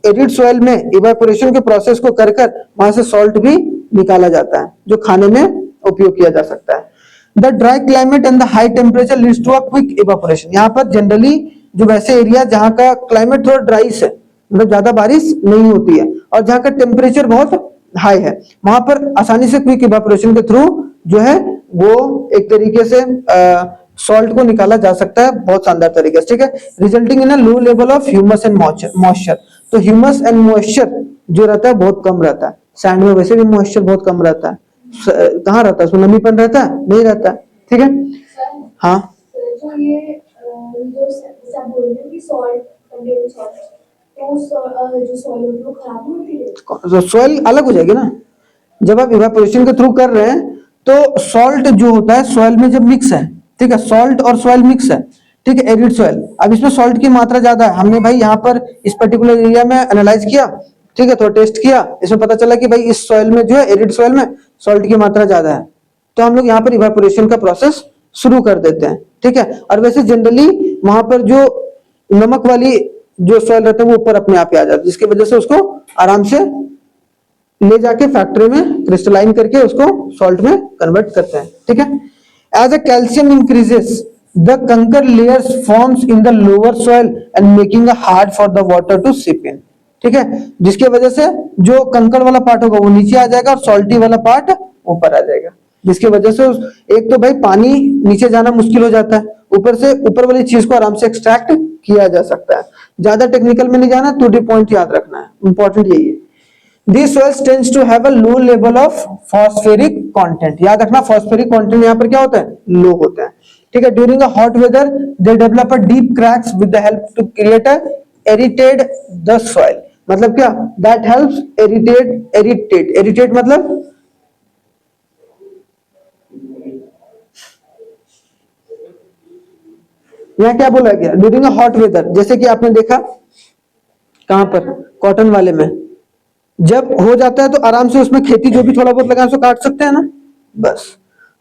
[SPEAKER 1] एरिड सॉइल में इवेपोरेशन के प्रोसेस को कर वहां से सॉल्ट भी निकाला जाता है, जो खाने में उपयोग किया जा सकता है। The dry climate and the high temperature leads to a quick evaporation. यहाँ पर जनरली जो वैसे एरिया जहाँ का क्लाइमेट थोड़ा ड्राई है, मतलब ज्यादा बारिश नहीं होती है, और जहाँ का टेम्परेचर बहुत हाई है, वहां पर आसानी से क्विक इवेपोरेशन के थ्रू जो है वो एक तरीके से सॉल्ट को निकाला जा सकता है बहुत शानदार तरीके से। ठीक है, resulting in a low level of humus and moisture. तो ह्यूमस एंड मॉइस्चर जो रहता है बहुत कम रहता है। सैंड में वैसे भी मॉइस्चर बहुत कम रहता है, कहाँ रहता है उसमें? नमीपन रहता है? नहीं रहता है। ठीक है, हाँ,
[SPEAKER 2] तो ये जो सब बोल रहे हैं कि सॉल्ट कंटेन सॉल्ट, तो जो सॉइल होती है वो खराब नहीं होती है?
[SPEAKER 1] तो सॉइल अलग हो जाएगी ना, जब आप इवेपोरेशन के थ्रू कर रहे हैं तो सॉल्ट जो होता है सॉइल में जब मिक्स है, ठीक है, सॉल्ट और सॉइल मिक्स है, ठीक है, एरिड सॉइल। अब इसमें सॉल्ट की मात्रा ज्यादा है, हमने भाई यहाँ पर इस पर्टिकुलर एरिया में एनालाइज किया, ठीक है, थोड़ा टेस्ट किया, इसमें पता चला कि भाई इस सॉइल में जो है एरिड सॉइल में सॉल्ट की मात्रा ज्यादा है, तो हम लोग यहाँ पर इवेपोरेशन का प्रोसेस शुरू कर देते हैं। ठीक है, और वैसे जनरली वहां पर जो नमक वाली जो सॉइल रहता है वो ऊपर अपने आप ही आ जाता है, जिसकी वजह से उसको आराम से ले जाके फैक्ट्री में क्रिस्टलाइन करके उसको सॉल्ट में कन्वर्ट करते हैं। ठीक है, as a calcium increases the kankar layers forms in the lower soil and making a hard for the water to seep in. ठीक है, जिसकी वजह से जो कंकड़ वाला पार्ट होगा वो नीचे आ जाएगा और सॉल्टी वाला पार्ट ऊपर आ जाएगा, जिसकी वजह से एक तो भाई पानी नीचे जाना मुश्किल हो जाता है, ऊपर से ऊपर वाली चीज को आराम से एक्सट्रैक्ट किया जा सकता है। ज्यादा टेक्निकल में नहीं जाना, 2D पॉइंट याद रखना है, इंपॉर्टेंट यही है। These soils tends to have a low level of phosphoric content। याद रखना phosphoric content यहाँ पर क्या होता है? लो होता है। ठीक है, during a hot weather they develop a deep cracks with the help to create a aerate the soil। मतलब क्या? That helps aerate मतलब यहाँ क्या बोला गया? ड्यूरिंग अ हॉट वेदर, जैसे कि आपने देखा कहां पर? कॉटन वाले में जब हो जाता है तो आराम से उसमें खेती जो भी थोड़ा बहुत लगा उसको काट सकते हैं ना, बस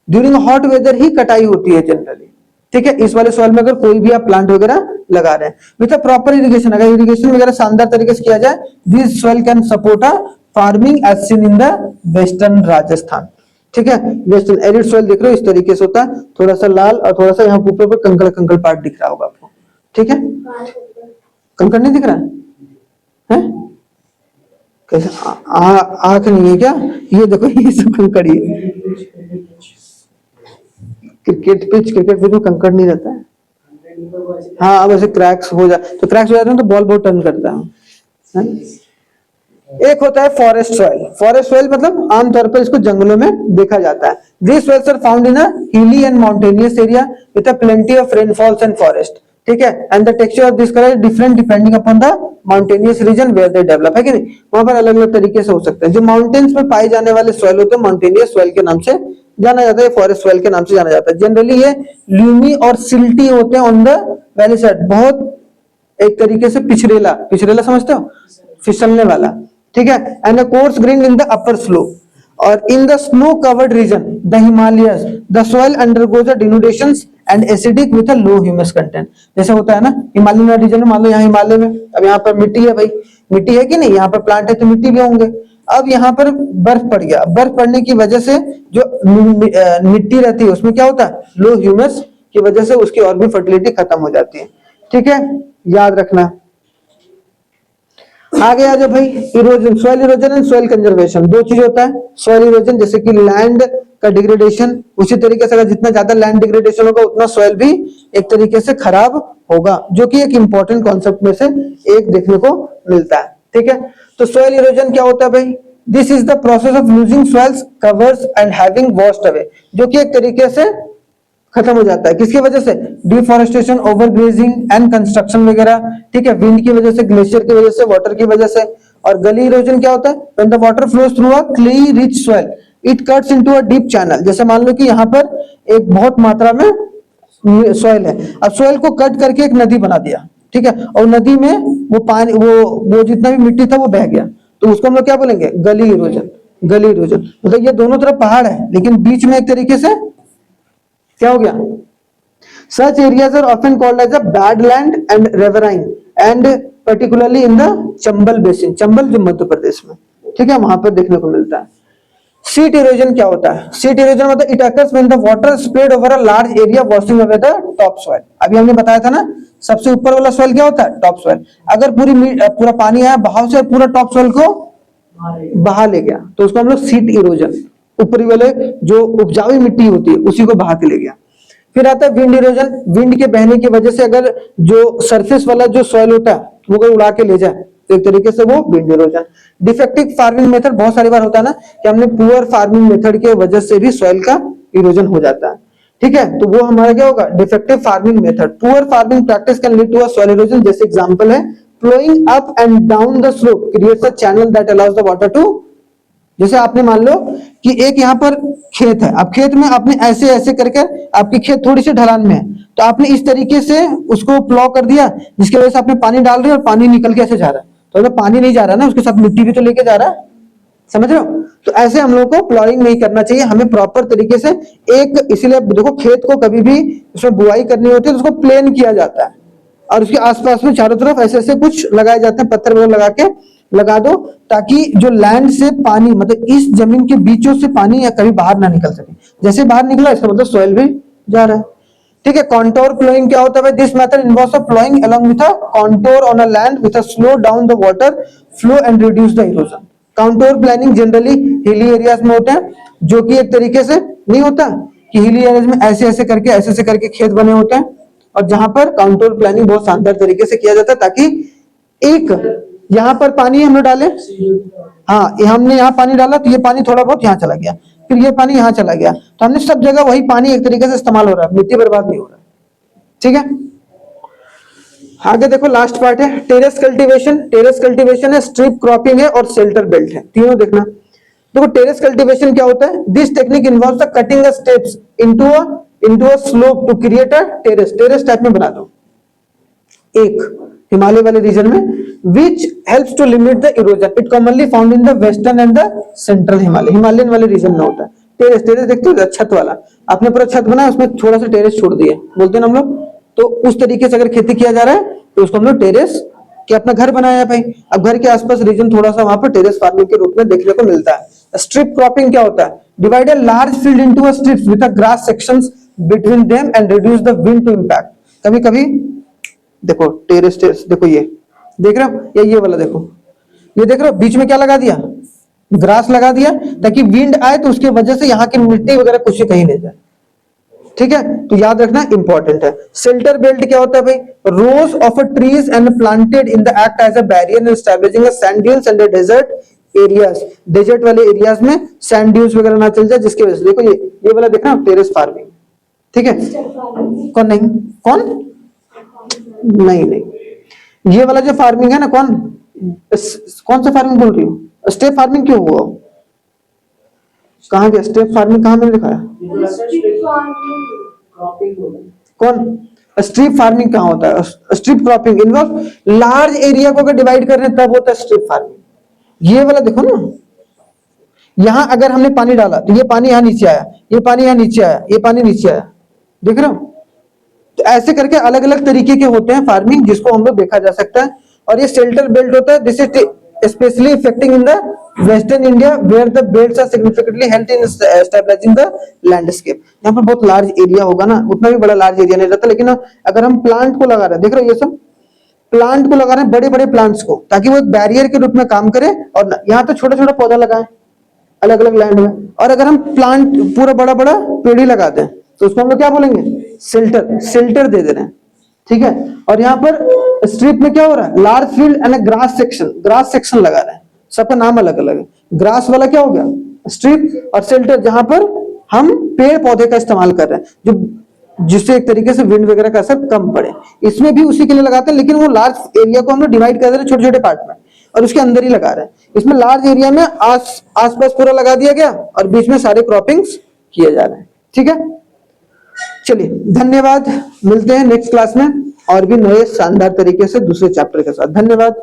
[SPEAKER 1] ड्यूरिंग हॉट वेदर ही कटाई होती है जनरली। ठीक है, इस वाले सॉइल में अगर कोई भी आप प्लांट वगैरह लगा रहे हैं विथ प्रॉपर इरिगेशन, अगर इरिगेशन वगैरह शानदार तरीके से किया जाए, this soil can support a farming as seen in the western Rajasthan. ठीक है, वेस्टर्न एरिड सॉइल देख रहे हो इस तरीके से होता है, थोड़ा सा लाल और थोड़ा सा यहाँ ऊपर पर कंकड़ कंकड़ पार्ट दिख रहा होगा आपको। ठीक है, कंकड़ नहीं दिख रहा है? कैसे आंख नहीं है क्या? ये देखो ये सब कंकड़ ही है। क्रिकेट पिच में कंकड़ नहीं रहता है। हाँ, अब ऐसे क्रैक्स हो जाए तो क्रैक्स हो जाते हैं तो बॉल बहुत टर्न करता है। एक होता है फॉरेस्ट सॉइल। फॉरेस्ट सॉइल मतलब आमतौर पर इसको जंगलों में देखा जाता है। This soils are found in a hilly and mountainous area with a plenty of rainfalls and forest. ठीक है, and the texture of this colour is different depending upon the mountainous region where they develop, है कि नहीं? वहां पर अलग अलग तरीके से हो सकते हैं। जो माउंटेन्स में पाए जाने वाले सॉइल होते हैं माउंटेनियस सॉइल के नाम से जाना जाता है, फॉरेस्ट सॉइल के नाम से जाना जाता है। जनरली ये ल्यूमी और सिल्टी होते हैं ऑन द वैली साइड, बहुत एक तरीके से पिछड़ेला, पिछड़ेला समझते हो, फिसलने वाला। ठीक है, and a coarse grain in the upper slope और in the snow covered region the Himalayas the soil undergoes a denudations and acidic with a low humus content. जैसे होता है ना हिमालयन रीजन में, मान लो यहाँ हिमालय में, अब यहाँ पर मिट्टी है भाई, मिट्टी है कि नहीं, यहाँ पर प्लांट है तो मिट्टी भी होंगे। अब यहाँ पर बर्फ पड़ गया, बर्फ पड़ने की वजह से जो मिट्टी रहती है उसमें क्या होता है, लो ह्यूमस की वजह से उसकी और भी फर्टिलिटी खत्म हो जाती है। ठीक है, याद रखना। आगे आ जाओ भाई, erosion, soil erosion and soil conservation. दो चीज होता है, सॉइल इरोजन जैसे कि लैंड का डिग्रेडेशन, उसी तरीके से अगर जितना ज्यादा लैंड डिग्रेडेशन होगा उतना सॉइल भी एक तरीके से खराब होगा, जो कि एक इंपॉर्टेंट कॉन्सेप्ट में से एक देखने को मिलता है। ठीक है, तो सॉइल इरोजन क्या होता है भाई? This is the process of losing soils covers and having washed away, जो कि एक तरीके से खत्म हो जाता है। किसकी वजह से? डिफॉरेस्टेशन, ओवरग्रेजिंग एंड कंस्ट्रक्शन वगैरह। ठीक है, विंड की वजह से, ग्लेशियर की वजह से, वाटर की वजह से। और गली इरोजन क्या होता है? When the water flows through a clayey rich soil it cuts into a deep channel. जैसे मान लो कि यहाँ पर एक बहुत मात्रा में सॉइल है, अब सॉइल को कट करके एक नदी बना दिया। ठीक है, और नदी में वो पानी, वो जितना भी मिट्टी था वो बह गया, तो उसको हम लोग क्या बोलेंगे? गली इरोजन। गली इरोजन मतलब ये दोनों तरफ पहाड़ है लेकिन बीच में एक तरीके से क्या हो गया? Such areas are often called as a badland and riverine and particularly in the Chambal basin. Chambal जो मध्य प्रदेश में, ठीक है, वहां पर देखने को मिलता है। सीट इरोजन क्या होता है? सीट इरोजन मतलब it occurs when the water spread over a large area washing away the top soil. अभी हमने बताया था ना, सबसे ऊपर वाला सॉइल क्या होता है? Top soil. अगर पूरा पानी आया बहाव से, पूरा टॉप सॉइल को बहा ले गया तो उसको हम लोग सीट इरोजन, ऊपरी वाले जो उपजाऊ मिट्टी होती है उसी को बहा के ले गया। फिर आता है विंड इरोजन। विंड के बहने की वजह से अगर जो सरफेस वाला जो सॉइल होता है वो अगर उड़ा के ले जाए तो एक तरीके से वो wind erosion. Defective farming method, बहुत सारी बार होता है ना कि हमने पुअर फार्मिंग मेथड के वजह से भी सॉइल का इरोजन हो जाता है। ठीक है, तो वो हमारा क्या होगा? Defective farming method. Poor farming practice can lead to a soil erosion. जैसे एग्जांपल है, flowing up and down the slope creates a channel that allows the water to. जैसे आपने मान लो कि एक यहाँ पर खेत है, अब खेत में आपने ऐसे ऐसे करके, आपकी खेत थोड़ी सी ढलान में है तो आपने इस तरीके से उसको प्लॉ कर दिया जिसकी वजह से आपने पानी डाल रहे हो और पानी निकल के ऐसे जा रहा है, तो अगर पानी नहीं जा रहा ना उसके साथ मिट्टी भी तो लेके जा रहा है, समझ रहे हो? तो ऐसे हम लोग को प्लॉइंग नहीं करना चाहिए, हमें प्रॉपर तरीके से एक, इसीलिए देखो खेत को कभी भी उसमें बुआई करनी होती है तो उसको प्लेन किया जाता है और उसके आसपास में चारों तरफ ऐसे ऐसे कुछ लगाए जाते हैं, पत्थर वगैरह लगा के लगा दो ताकि जो लैंड से पानी, मतलब इस जमीन के बीचों से पानी या कभी बाहर ना निकल सके। जैसे बाहर निकला इसका मतलब सॉइल भी जा रहा है। ठीक है, कॉन्टोर प्लोइंग क्या होता है? This method involves a ploughing along with a contour on a land with a slow down the water flow and reduce the erosion. Contour planning generally hilly areas में होता है, जो कि एक तरीके से नहीं होता कि हिली एरियाज में ऐसे ऐसे करके खेत बने होते हैं, और जहां पर काउंटोर प्लानिंग बहुत शानदार तरीके से किया जाता है ताकि एक यहाँ पर पानी हम लोग डाले, हाँ हमने यहाँ पानी डाला तो ये पानी थोड़ा बहुत यहाँ चला गया, फिर ये पानी यहाँ चला गया, तो हमने सब जगह वही पानी एक तरीके से इस्तेमाल हो रहा है, मिट्टी बर्बाद नहीं हो रहा है। ठीक है, आगे देखो लास्ट पार्ट है टेरेस कल्टीवेशन। टेरेस कल्टीवेशन है, स्ट्रिप क्रॉपिंग है और शेल्टर बेल्ट है, तीनों देखना। देखो टेरेस कल्टीवेशन क्या होता है? This technique involves the cutting the steps into a slope to create a terrace. Terrace type में बना दो एक हिमालय वाले रीजन में, which helps to limit the erosion. It commonly found in the western and the central Himalaya, Himalayan वाले reason में होता है। टेरेस, टेरेस देखते हो छत वाला, आपने पूरा छत बनाया उसमें थोड़ा सा टेरेस छोड़ दिया, बोलते हैं ना हम लोग। तो उस तरीके से अगर खेती किया जा रहा है तो उसको हम लोग टेरेस कि अपना घर बनाया है भाई। अब घर के आसपास रीजन थोड़ा सा वहां पर टेरेस फार्मिंग के रूप में देखने को मिलता है। स्ट्रिप क्रॉपिंग क्या होता है? Divide a large field into a strips with a grass sections between them and reduce the wind to impact. कभी कभी देखो टेरेस, टेरेस देखो, ये देख रहे हो, ये वाला देखो, ये देख रहे हो बीच में क्या लगा दिया? ग्रास लगा दिया, ताकि विंड आए तो उसकी वजह से यहाँ की मिट्टी वगैरह कुछ कहीं नहीं जाए। ठीक है, तो याद रखना इंपॉर्टेंट है। शेल्टर बेल्ट क्या होता है भाई? Rows of a trees and planted in the act as a barrier in establishing a sand dunes and desert areas. Desert वाले एरियाज में सैंड ड्यून्स वगैरह ना चल जाए, जिसकी वजह से देखो ये वाला देखना टेरेस फार्मिंग। ठीक है, कौन नहीं, कौन नहीं, नहीं ये वाला जो फार्मिंग है ना, कौन सा फार्मिंग बोल रही हूँ? स्टेप फार्मिंग क्यों हुआ? कहाँ गया स्टेप फार्मिंग? कहाँ मैंने लिखा है? कौन? स्ट्रिप फार्मिंग कहाँ होता है? Strip cropping involve large area को अगर डिवाइड कर रहे हैं तब होता है स्ट्रिप फार्मिंग। ये वाला देखो ना, यहां अगर हमने पानी डाला तो ये पानी यहां नीचे आया, ये पानी यहां नीचे आया, ये पानी नीचे आया, देख रहे हो? तो ऐसे करके अलग अलग तरीके के होते हैं फार्मिंग, जिसको हम लोग देखा जा सकता है। और ये शेल्टर बेल्ट होता है, this is especially affecting in the western India where the belts are significantly helped in stabilizing the landscape। यहाँ पर बहुत लार्ज एरिया होगा ना, उतना भी बड़ा लार्ज एरिया नहीं रहता, लेकिन अगर हम प्लांट को लगा रहे हैं, देख रहे हो ये सब प्लांट को लगा रहे हैं, बड़े बड़े प्लांट्स को, ताकि वो एक बैरियर के रूप में काम करे। और यहाँ तो छोटा छोटा पौधा लगाएं अलग अलग लैंड में। और अगर हम प्लांट पूरा बड़ा बड़ा पेड़ ही लगा दें तो उसको हम लोग क्या बोलेंगे? शेल्टर, शेल्टर दे रहे हैं। ठीक है, और यहाँ पर स्ट्रिप में क्या हो रहा है? Large field and grass section, grass section लगा रहे हैं, सबका नाम अलग अलग है। ग्रास वाला क्या हो गया? स्ट्रिप। और शेल्टर जहां पर हम पेड़ पौधे का इस्तेमाल कर रहे हैं, जो जिससे एक तरीके से विंड वगैरह का असर कम पड़े। इसमें भी उसी के लिए लगाते हैं, लेकिन वो लार्ज एरिया को हम लोग डिवाइड कर रहे हैं छोटे छोटे पार्ट में और उसके अंदर ही लगा रहे हैं। इसमें लार्ज एरिया में आसपास पूरा लगा दिया गया और बीच में सारे क्रॉपिंग्स किए जा रहे हैं। ठीक है, चलिए धन्यवाद, मिलते हैं नेक्स्ट क्लास में और भी नए शानदार तरीके से दूसरे चैप्टर के साथ। धन्यवाद।